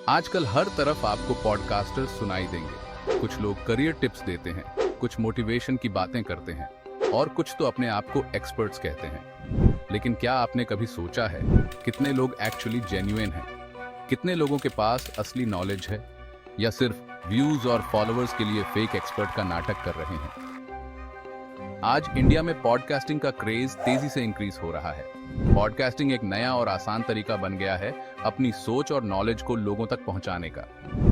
आजकल हर तरफ आपको पॉडकास्टर्स सुनाई देंगे। कुछ लोग करियर टिप्स देते हैं, कुछ मोटिवेशन की बातें करते हैं और कुछ तो अपने आप को एक्सपर्ट्स कहते हैं। लेकिन क्या आपने कभी सोचा है कितने लोग एक्चुअली जेन्युइन हैं? कितने लोगों के पास असली नॉलेज है या सिर्फ व्यूज और फॉलोअर्स के लिए फेक एक्सपर्ट का नाटक कर रहे हैं? आज इंडिया में पॉडकास्टिंग का क्रेज तेजी से इंक्रीज हो रहा है। पॉडकास्टिंग एक नया और आसान तरीका बन गया है अपनी सोच और नॉलेज को लोगों तक पहुंचाने का।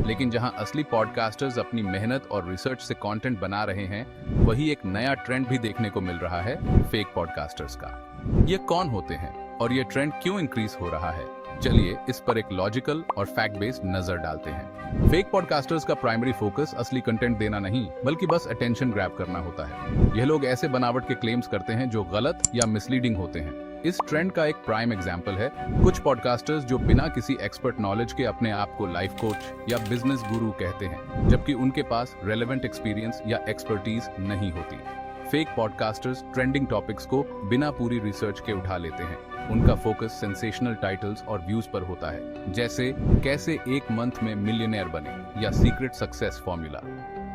लेकिन जहां असली पॉडकास्टर्स अपनी मेहनत और रिसर्च से कंटेंट बना रहे हैं, वही एक नया ट्रेंड भी देखने को मिल रहा है फेक पॉडकास्टर्स का। ये कौन होते हैं और ये ट्रेंड क्यों इंक्रीज हो रहा है? चलिए इस पर एक लॉजिकल और फैक्ट बेस्ड नजर डालते हैं। फेक पॉडकास्टर्स का प्राइमरी फोकस असली कंटेंट देना नहीं, बल्कि बस अटेंशन ग्रैब करना होता है। यह लोग ऐसे बनावट के क्लेम्स करते हैं जो गलत या मिसलीडिंग होते हैं। इस ट्रेंड का एक प्राइम एग्जाम्पल है कुछ पॉडकास्टर्स जो बिना किसी एक्सपर्ट नॉलेज के अपने आप को लाइफ कोच या बिजनेस गुरु कहते हैं, जबकि उनके पास रेलेवेंट एक्सपीरियंस या एक्सपर्टीज नहीं होती। फेक पॉडकास्टर्स ट्रेंडिंग टॉपिक्स को बिना पूरी रिसर्च के उठा लेते हैं। उनका फोकस सेंसेशनल टाइटल्स और व्यूज पर होता है, जैसे कैसे एक मंथ में मिलियनेयर बने या सीक्रेट सक्सेस फॉर्मूला।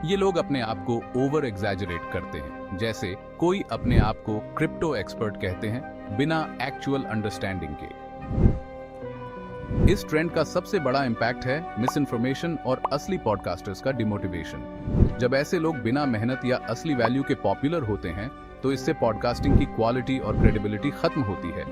ये लोग अपने आप को ओवर एग्जैजरेट करते हैं, जैसे कोई अपने आप को क्रिप्टो एक्सपर्ट कहते हैं बिना एक्चुअल अंडरस्टैंडिंग के। इस ट्रेंड का सबसे बड़ा इंपैक्ट है मिस इन्फॉर्मेशन और असली पॉडकास्टर्स का डिमोटिवेशन। जब ऐसे लोग बिना मेहनत या असली वैल्यू के पॉपुलर होते हैं, तो इससे पॉडकास्टिंग की क्वालिटी और क्रेडिबिलिटी खत्म होती है।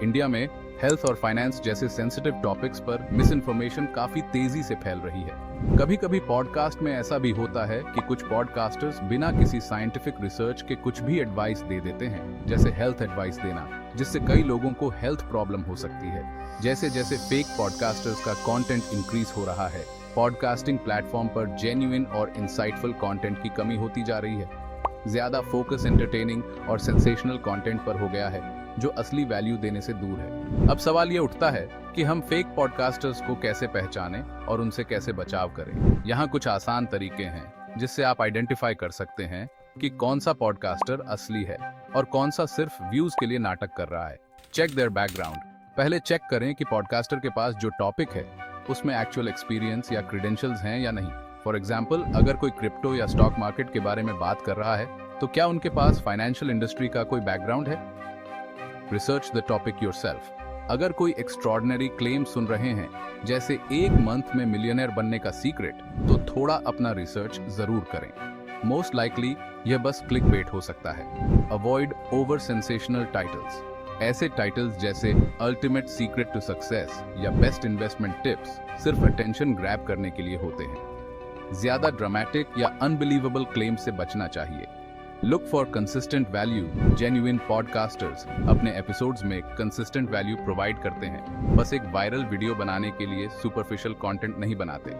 इंडिया में हेल्थ और फाइनेंस जैसे सेंसिटिव टॉपिक्स पर मिस इन्फॉर्मेशन काफी तेजी से फैल रही है। कभी कभी पॉडकास्ट में ऐसा भी होता है कि कुछ पॉडकास्टर्स बिना किसी साइंटिफिक रिसर्च के कुछ भी एडवाइस दे देते हैं, जैसे हेल्थ एडवाइस देना, जिससे कई लोगों को हेल्थ प्रॉब्लम हो सकती है। जैसे जैसे फेक पॉडकास्टर्स का कंटेंट इंक्रीज हो रहा है, पॉडकास्टिंग प्लेटफॉर्म पर जेन्युइन और इंसाइटफुल कंटेंट की कमी होती जा रही है। ज्यादा फोकस एंटरटेनिंग और सेंसेशनल कंटेंट पर हो गया है, जो असली वैल्यू देने से दूर है। अब सवाल ये उठता है कि हम फेक पॉडकास्टर्स को कैसे पहचानें और उनसे कैसे बचाव करें। यहाँ कुछ आसान तरीके हैं जिससे आप आइडेंटिफाई कर सकते हैं कि कौन सा पॉडकास्टर असली है और कौन सा सिर्फ व्यूज के लिए नाटक कर रहा है। Check their background. पहले चेक करें कि पॉडकास्टर के पास जो टॉपिक है उसमें एक्चुअल एक्सपीरियंस या क्रेडेंशियल्स हैं या नहीं। फॉर एग्जाम्पल, अगर कोई क्रिप्टो या स्टॉक मार्केट के बारे में बात कर रहा है, तो क्या उनके पास फाइनेंशियल इंडस्ट्री का कोई बैकग्राउंड है? Research the topic yourself. अगर कोई एक्स्ट्रॉर्डिनरी क्लेम सुन रहे हैं, जैसे एक मंथ में मिलियनेयर बनने का सीक्रेट, तो थोड़ा अपना रिसर्च जरूर करें। मोस्ट लाइकली यह बस क्लिकबेट हो सकता है। Avoid over sensational titles. ऐसे टाइटल्स जैसे अल्टीमेट सीक्रेट टू सक्सेस या बेस्ट इन्वेस्टमेंट टिप्स सिर्फ अटेंशन ग्रैब करने के लिए होते हैं। ज्यादा ड्रामेटिक या अनबिलीवेबल क्लेम से बचना चाहिए। Look for consistent value. Genuine ppodcasters अपने एपिसोड्स में कंसिस्टेंट वैल्यू प्रोवाइड करते हैं, बस एक वायरल वीडियो बनाने के लिए सुपरफिशियल कंटेंट नहीं बनाते।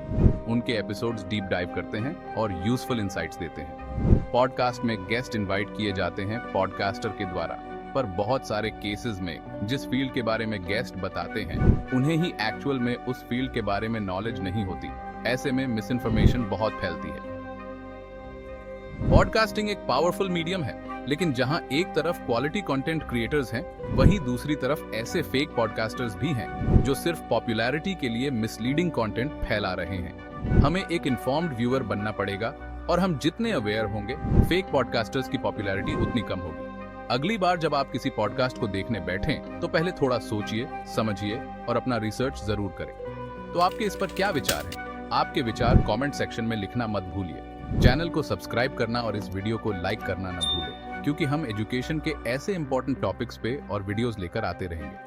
उनके एपिसोड्स डीप डाइव करते हैं और यूजफुल इंसाइट्स देते हैं। पॉडकास्ट में गेस्ट इनवाइट किए जाते हैं पॉडकास्टर के द्वारा, पर बहुत सारे केसेस में जिस फील्ड के बारे में गेस्ट बताते हैं, उन्हें ही एक्चुअल में उस फील्ड के बारे में नॉलेज नहीं होती। ऐसे में मिस इन्फॉर्मेशन बहुत फैलती है। पॉडकास्टिंग एक पावरफुल मीडियम है, लेकिन जहां एक तरफ क्वालिटी कंटेंट क्रिएटर्स हैं, वहीं दूसरी तरफ ऐसे फेक पॉडकास्टर्स भी हैं जो सिर्फ पॉपुलैरिटी के लिए मिसलीडिंग कंटेंट फैला रहे हैं। हमें एक इन्फॉर्म्ड व्यूअर बनना पड़ेगा, और हम जितने अवेयर होंगे, फेक पॉडकास्टर्स की पॉपुलैरिटी उतनी कम होगी। अगली बार जब आप किसी पॉडकास्ट को देखने बैठें, तो पहले थोड़ा सोचिए, समझिए और अपना रिसर्च जरूर करें। तो आपके इस पर क्या विचार हैं? आपके विचार कमेंट सेक्शन में लिखना मत भूलिए। चैनल को सब्सक्राइब करना और इस वीडियो को लाइक करना न भूलें, क्योंकि हम एजुकेशन के ऐसे इंपॉर्टेंट टॉपिक्स पे और वीडियोस लेकर आते रहेंगे।